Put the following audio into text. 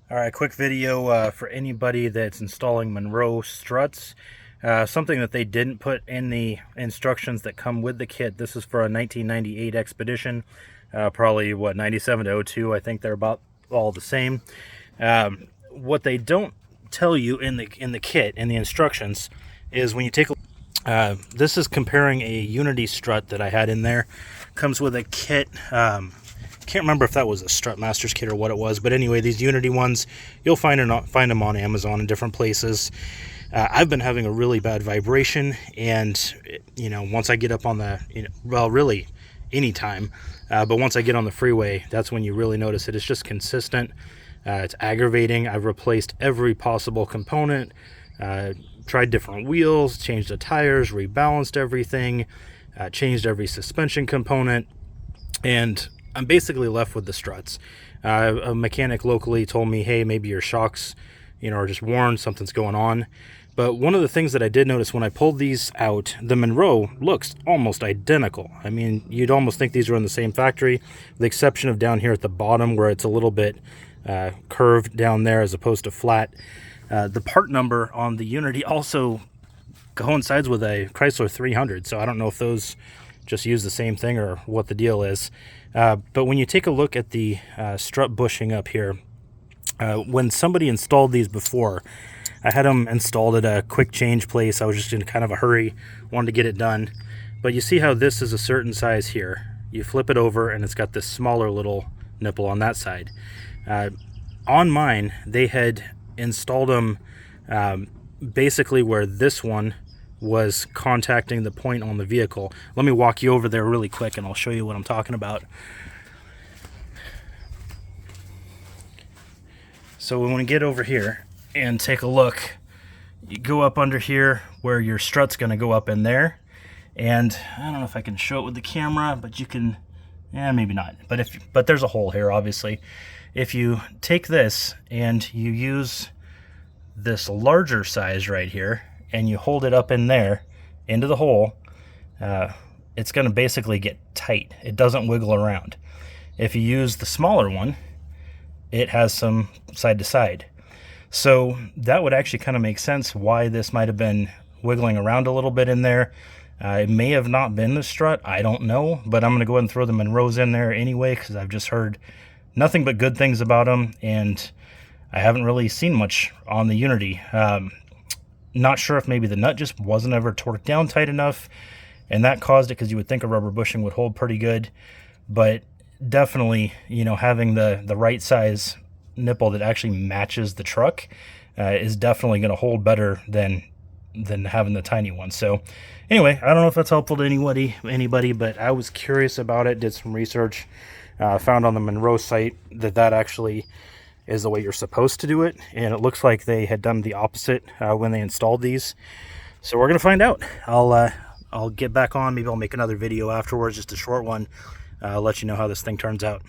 All right, quick video for anybody that's installing Monroe struts. Something that they didn't put in the instructions that come with the kit. This is for a 1998 Expedition, probably what 97 to 02. I think they're about all the same. What they don't tell you in the kit in the instructions is when you take a this is comparing a Unity strut that I had in there. Comes with a kit. Can't remember if that was a Strut Masters kit or what it was, but anyway, these Unity ones, you'll find them on Amazon in different places. I've been having a really bad vibration, and once I get up on the, well, really anytime, but once I get on the freeway, that's when you really notice it. It's just consistent. It's aggravating. I've replaced every possible component, tried different wheels, changed the tires, rebalanced everything, changed every suspension component, and I'm basically left with the struts. A mechanic locally told me, hey, maybe your shocks, are just worn, something's going on. But one of the things that I did notice when I pulled these out, the Monroe looks almost identical. I mean, you'd almost think these are in the same factory, with the exception of down here at the bottom where it's a little bit curved down there as opposed to flat. The part number on the Unity also coincides with a Chrysler 300, so I don't know if those just use the same thing or what the deal is. But when you take a look at the strut bushing up here, when somebody installed these before, I had them installed at a quick change place. I was just in kind of a hurry, wanted to get it done. But you see how this is a certain size here. You flip it over and it's got this smaller little nipple on that side. On mine, they had installed them basically where this one was contacting the point on the vehicle. Let me walk you over there really quick and I'll show you what I'm talking about. So when we get over here and take a look, you go up under here where your strut's going to go up in there. And I don't know if I can show it with the camera, but you can, maybe not. But there's a hole here, obviously. If you take this and you use this larger size right here, and you hold it up in there into the hole, it's going to basically get tight. It doesn't wiggle around. If you use the smaller one, it has some side to side. So that would actually kind of make sense why this might have been wiggling around a little bit in there. It may have not been the strut, I don't know, but I'm going to go ahead and throw the Monroes in there anyway because I've just heard nothing but good things about them, and I haven't really seen much on the Unity. Not sure if maybe the nut just wasn't ever torqued down tight enough, and that caused it, because you would think a rubber bushing would hold pretty good. But definitely, having the right size nipple that actually matches the truck is definitely going to hold better than having the tiny one. So anyway, I don't know if that's helpful to anybody, but I was curious about it, did some research, found on the Monroe site that actually is the way you're supposed to do it, and it looks like they had done the opposite when they installed these. So we're gonna find out. I'll get back on, maybe I'll make another video afterwards, just a short one, let you know how this thing turns out.